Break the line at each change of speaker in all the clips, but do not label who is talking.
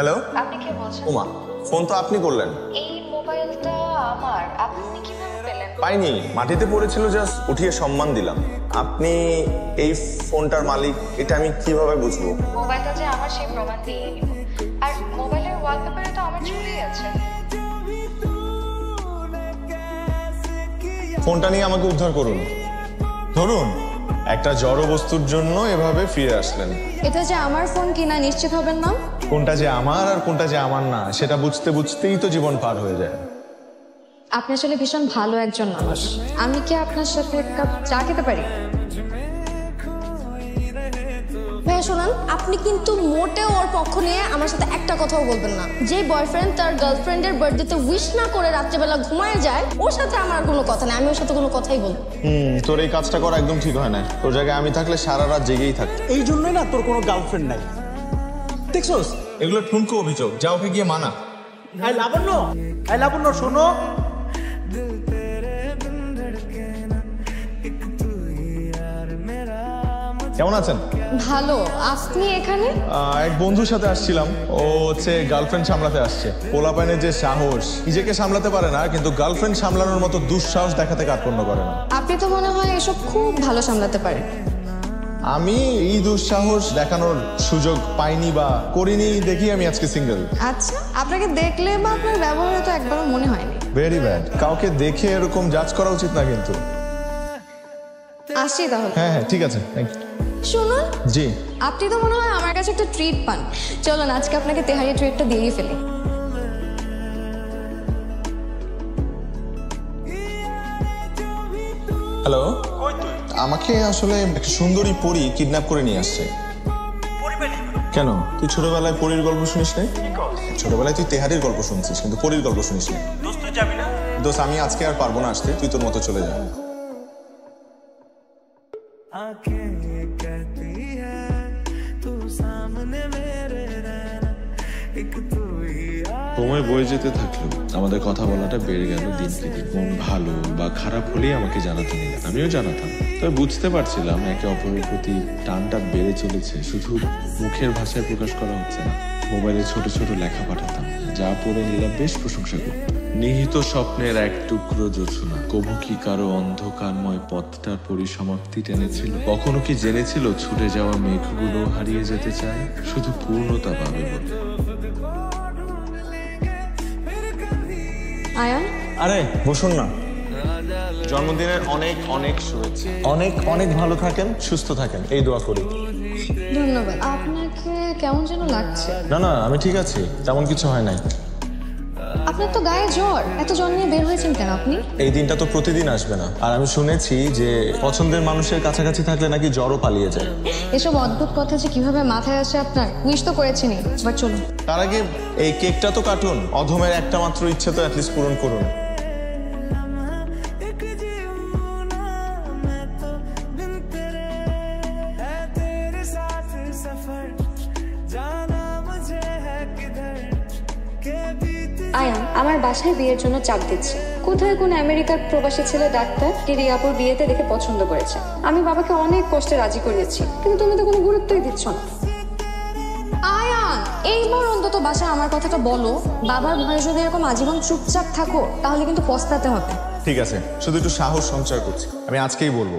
Hello,
আপনি কে বলছেন?
ওমা, ফোন তো আপনি করলেন।
এই মোবাইলটা আমার, আপনি কিভাবে পেলেন?
পাইনি, মাটিতে পড়েছিল, জাস্ট উঠিয়ে সম্মান দিলাম। আপনি এই ফোনটার মালিক, এটা আমি কিভাবে বুঝবো?
মোবাইলটা যে আমার সেই প্রমাণ দিয়ে নিব। আর মোবাইলের ওয়ালপেপারে তো আমার ছবিই আছে।
ফোনটা নিয়ে আমাকে উদ্ধার করুন। ধরুন, একটা জড় বস্তুর জন্য এভাবে ফিরে আসলেন।
এটা যে আমার ফোন কিনা নিশ্চিত হবেন না?
কোনটা যে আমার আর কোনটা যে আমার না, সেটা বুঝতে বুঝতেই তো জীবন পার হয়ে যায়।
আপনি আসলে ভীষণ ভালো একজন মানুষ। আমি কি আপনার সাথে এক কাপ চা খেতে পারি? ভাইয়া শোনান, আপনি কিন্তু মোটেও ওর পক্ষ নিয়ে আমার সাথে একটা কথাও বলবেন না। যে বয়ফ্রেন্ড তার গার্লফ্রেন্ডের বার্থডেতে উইশ না করে রাত্রেবেলা ঘুমায় যায়, ওর সাথে আমার কোনো কথা নেই। আমি ওর সাথে কোনো কথাই বলবো।
তোর এই কাজটা করা একদম ঠিক হয় না। তোর জায়গায় আমি থাকলে সারা রাত জেগেই থাকতো।
এই জন্যই না তোর কোনো গার্লফ্রেন্ড নাই, দেখছোস?
এগুলো ঠুনকো অভিযোগ, যা ওকে গিয়ে মানা।
লাবণ্য শোনো,
কেমন আছেন?
ভালো। আপনি এখানে?
এক বন্ধুর সাথে আসছিলাম। ও হচ্ছে গার্লফ্রেন্ড সামলাতে আসছে। পোলাপাইনের যে সাহস, নিজেকে সামলাতে পারে না, কিন্তু গার্লফ্রেন্ড সামলানোর মতো দুঃসাহস দেখাতে কার্পণ্য করে না।
আপনি তো মনে হয় এসব খুব ভালো সামলাতে পারেন।
আমি এই দুঃসাহস দেখানোর সুযোগ পাইনি বা করিনি, দেখি আমি আজকে সিঙ্গেল।
আচ্ছা, আপনাকে দেখলে বা আপনার ব্যবহারে তো একবারও মনে হয়নি।
Very bad. কাউকে দেখে এরকম জাজ করা উচিত না কিন্তু।
আসি তাহলে।
হ্যাঁ হ্যাঁ, ঠিক আছে, থ্যাংক ইউ।
শুনুন,
জি।
আপনি তো মনে হয় আমার কাছে একটা ট্রিট পান। চলুন আজকে আপনাকে তেহারি ট্রিটটা দিয়েই ফেলি।
হ্যালো, আমাকে আসলে একটা সুন্দরী পরী কিডন্যাপ করে নিয়ে আসছে। কেন, তুই ছোটবেলায় পরীর গল্প শুনিস নাই? ছোটবেলায় তুই তেহারির গল্প শুনছিস, কিন্তু পরীর গল্প শুনিস না। দোস্ত, আমি আজকে আর পারবো না আসতে, তুই তোর মতো চলে যা।
সময় বয়ে যেতে থাকলো, আমাদের কথা বলাটা বেড়ে গেল দিনকে দিন। মন ভালো বা খারাপ হলেই আমাকে জানাতে নিলেন, আমিও জানাতাম। তবে বুঝতে পারছিলাম একে অপরের প্রতি টানটা বেড়ে চলেছে, শুধু মুখের ভাষায় প্রকাশ করা হচ্ছে না। মোবাইলে ছোট ছোট লেখা পাঠাতাম, যা পড়ে নিলাম বেশ প্রশংসা করি। নিহিত স্বপ্নের এক টুকরো জোছনা, কবু কি কারো অন্ধকারময় পথটার পরিসমাপ্তি টেনেছিল? কখনো কি জেনেছিল ছুটে যাওয়া মেঘগুলো হারিয়ে যেতে চায়, শুধু পূর্ণতা পাবে বলে?
আয়ান,
আরে বসুন না। জন্মদিনের অনেক অনেক শুভেচ্ছা। অনেক অনেক ভালো থাকেন, সুস্থ থাকেন, এই দোয়া করি।
ধন্যবাদ। আপনাকে কেমন যেন লাগছে।
না না, আমি ঠিক আছি, তেমন কিছু হয় নাই।
আপনার তো গায়ে জ্বর, এত জ্বর নিয়ে বের হয়েছেন কেন আপনি?
এই দিনটা তো প্রতিদিন আসবে না, আর আমি শুনেছি যে পছন্দের মানুষের কাছাকাছি থাকলে নাকি জ্বরও পালিয়ে যায়।
এসব অদ্ভুত কথা যে কিভাবে মাথায় আসে আপনার। উইশ তো করেছেনি, এবার চলুন।
তার আগে এই কেকটা তো কাটুন, অধমের একটা মাত্র ইচ্ছে তো অ্যাটলিস্ট পূরণ করুন।
আয়ান আমার বাসায় বিয়ের জন্য চাপ দিচ্ছে। কোথায় কোন আমেরিকার প্রবাসী ছেলে ডাক্তার রিয়াপুর বিয়েতে দেখে পছন্দ করেছে। আমি বাবাকে অনেক কষ্টে রাজি করিয়েছি, কিন্তু তুমি তো কোনো গুরুত্বই দিচ্ছ না।
আয়ান, এইবার অন্তত বাসায় আমার কথাটা বলো। বাবার ভয়ে যদি এরকম আজীবন চুপচাপ থাকো, তাহলে কিন্তু পস্তাতে হবে।
ঠিক আছে, শুধু একটু সাহস সঞ্চয় করছি, আমি আজকেই বলবো।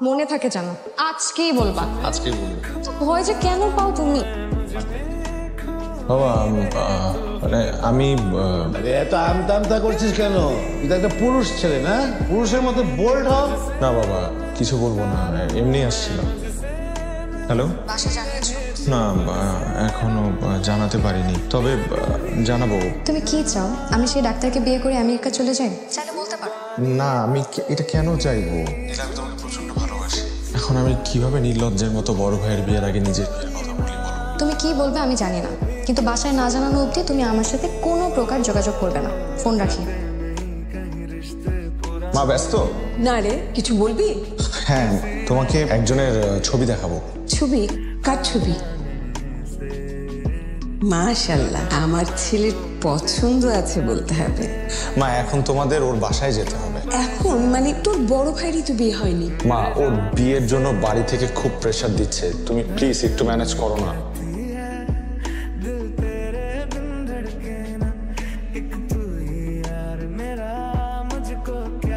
মনে থাকে জানো, আজকেই বলবা।
আজকেই বলবো।
ভয় যে কেন পাও তুমি?
বাবা, মানে আমি
এত আমতা করছিস কেন? তুই তো একটা পুরুষ ছেলে, না? পুরুষের মতো বোল্ড হ।
না বাবা, কিছু বলবো না, এমনি আসছিলাম। হ্যালো,
বাসা জানিয়েছো?
না এখনো জানাতে পারিনি, তবে জানাবো।
তুমি কি চাও? আমি সেই ডাক্তারকে বিয়ে করে আমেরিকা চলে যাই? চাইলে বলতে পারো।
না, আমি এটা কেন চাইবো? আমি তোমাকে প্রচন্ড ভালোবাসি। এখন আমি কিভাবে নির্লজ্জের মতো বড় ভাইয়ের বিয়ের আগে নিজের বিয়ের কথা বলি বলো?
তুমি কি বলবে আমি জানি না, কিন্তু বাসায় না জানানো অবধি তুমি আমার সাথে কোনো প্রকার যোগাযোগ করবে না। ফোন রাখি।
মা ব্যস্ত?
না রে, কিছু বলবি?
হ্যাঁ, তোমাকে একজনের ছবি দেখাবো।
ছবি? কার ছবি? মাশাআল্লাহ, আমার ছেলের পছন্দ আছে বলতে হবে।
মা, এখন তোমাদের ওর বাসায় যেতে হবে।
এখন মানে তোর বড় ভাইয়েরই তো বিয়ে হয়নি।
মা, ওর বিয়ের জন্য বাড়ি থেকে খুব প্রেসার দিচ্ছে, তুমি প্লিজ একটু ম্যানেজ করো না।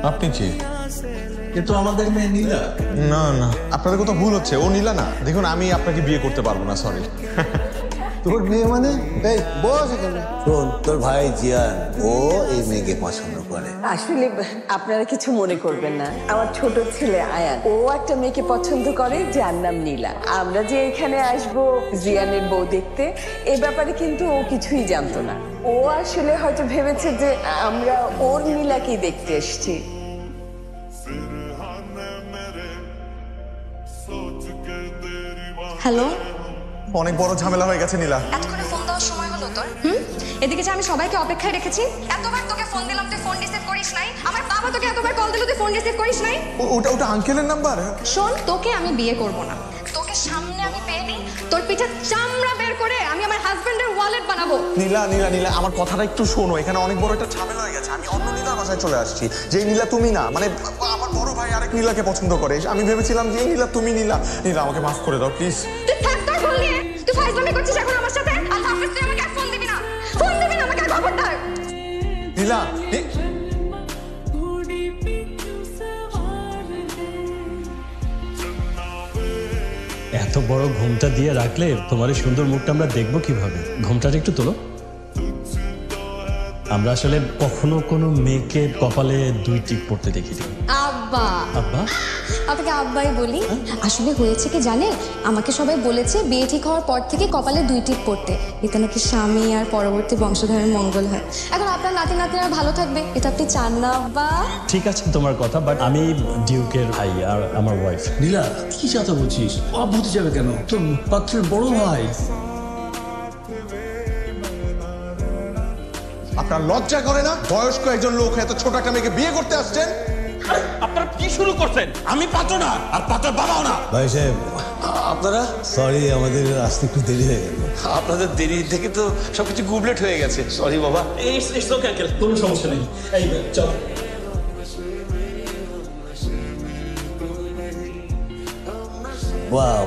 আপনি কি?
কিন্তু আমাদের মেয়ে নীলা।
না না, আপনাদের কোথাও ভুল হচ্ছে। ও নীলা না। দেখুন, আমি আপনাকে বিয়ে করতে পারবো না, সরি।
তোর মেয়ে মানে? এই বস এখানে। শোন, তোর ভাই জিয়ান ও এই মেয়েকে পছন্দ করে।
আসলে আপনারা কিছু মনে করবেন না, আমার ছোট ছেলে আয়ান ও একটা মেয়েকে পছন্দ করে যার নাম নীলা। আমরা যে এখানে আসবো জিয়ানের বউ দেখতে, এ ব্যাপারে কিন্তু ও কিছুই জানতো না। ও আসলে হয়তো ভেবেছে যে আমরা ওর নীলাকেই দেখতে এসেছি।
হ্যালো,
অনেক বড় ঝামেলা হয়ে গেছে নীলা।
এতক্ষণে ফোন দেওয়ার সময় হলো তোর? এদিকে যে আমি সবাইকে অপেক্ষায় রেখেছি, এতবার তোকে ফোন দিলাম তুই ফোন রিসিভ করিস নাই। আমার বাবা তোকে এতবার কল দিল তুই ফোন রিসিভ করিস নাই।
ওটা আঙ্কেলের নাম্বার?
শোন, তোকে আমি বিয়ে করব না। তোকে সামনে আমি পেয়ে নিই, তোর পিঠে চামড়া বের করে আমি আমার হাজবেন্ডের ওয়ালেট বানাবো।
নীলা নীলা নীলা, আমার কথাটা একটু শোনো। এখানে অনেক বড় একটা ঝামেলা হয়ে গেছে। আমি অন্য নীলার বাসায় চলে আসছি। যে নীলা তুমি না, মানে আমার বড় ভাই আরেক নীলাকে পছন্দ করে। আমি ভেবেছিলাম যে এই নীলা তুমি নীলা। নীলা, আমাকে মাফ করে দাও প্লিজ।
তুই থাক তোর ভুল নিয়ে। তুই ফাইজলামি করছিস এখন আমার সাথে। আর হাফেজ, তুই আমাকে আর ফোন দিবি না। ফোন দিবি না আমাকে, খবরদার।
নীলা,
এত বড় ঘুমটা দিয়ে রাখলে তোমার এই সুন্দর মুখটা আমরা দেখবো কিভাবে? ঘুমটাটা একটু তোলো। আমরা আসলে কখনো কোনো মেয়েকে কপালে 2 টিপ পড়তে দেখিনি।
আব্বা।
আব্বা?
আপনাকে আব্বাই বলি। আসলে হয়েছে কি জানেন, আমাকে সবাই বলেছে বিয়ে ঠিক হওয়ার পর থেকে কপালে 2 টিপ পড়তে, এতে নাকি স্বামী আর পরবর্তী বংশধরের মঙ্গল হয়। এখন আপনার নাতি নাতনিরা ভালো থাকবে, এটা আপনি চান না আব্বা?
ঠিক আছে তোমার কথা, বাট আমি ডিউকের ভাই আর আমার ওয়াইফ।
নীলা, কি চাতা বলছিস? অব হতে যাবে কেন? তোর পাত্রের বড় ভাই।
আপনার লজ্জা করে না? বয়স্ক একজন লোক এত ছোট একটা মেয়েকে বিয়ে করতে আসছেন।
আপনারা কি শুরু করছেন? আমি পাত্র না, আর পাত্রের বাবাও না।
ভাই সাহেব,
আপনারা?
সরি, আমাদের আসতে একটু দেরি হয়ে গেল।
আপনাদের দেরি থেকে তো সবকিছু গুবলেট হয়ে গেছে। সরি বাবা। ইটস ওকে আঙ্কেল, কোনো সমস্যা নেই। এই চল।
বাহ,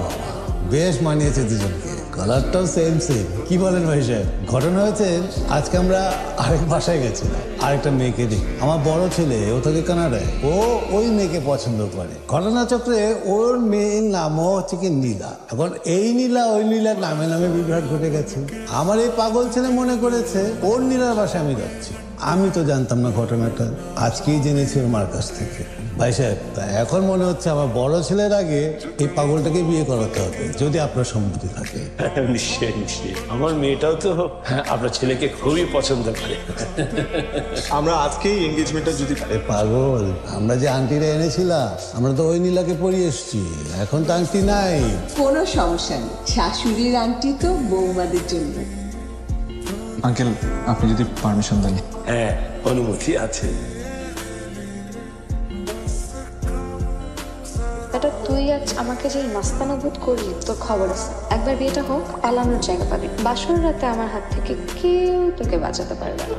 বেশ মানিয়েছে দুজনকে। কালারটাও সেম সেম। কি বলেন ভাই সাহেব? ঘটনা হয়েছে, আজকে আমরা আরেক বাসায় গেছিলাম, আরেকটা মেয়েকে দেখি। আমার বড় ছেলে, ও থাকে কানাডায়, ও ওই মেয়েকে পছন্দ করে। ঘটনাচক্রে ওর মেয়ের নামও হচ্ছে কি নীলা। এখন এই নীলা ওই নীলার নামে নামে বিভ্রাট ঘটে গেছে। আমার এই পাগল ছেলে মনে করেছে ওর নীলার বাসায় আমি যাচ্ছি। আমি তো জানতাম না ঘটনাটা, আজকেই জেনেছি ওর মার কাছ থেকে। ভাই সাহেব, তা এখন মনে হচ্ছে আমার বড় ছেলের আগে এই পাগলটাকে বিয়ে করাতে হবে, যদি আপনার সম্মতি থাকে।
নিশ্চয়ই নিশ্চয়ই, আমার মেয়েটাও তো আপনার ছেলেকে খুবই পছন্দ করে।
আমরা আজকেই এনগেজমেন্টটা যদি
পাগল, আমরা যে আংটিটা এনেছিলাম, আমরা তো ওই নীলাকে পরিয়ে এসছি। এখন তো আংটি নাই।
কোনো সমস্যা নেই, শাশুড়ির আংটি তো বৌমাদের জন্য।
আঙ্কেল, আপনি যদি পারমিশন দেন।
হ্যাঁ, অনুমতি আছে।
এটা তুই আজ আমাকে যে মাস্তানা বোধ করলি, তোর খবর আছে। একবার বিয়েটা হোক, পালানোর জায়গা পাবি। বাসর রাতে আমার হাত থেকে কেউ তোকে বাঁচাতে পারবে না।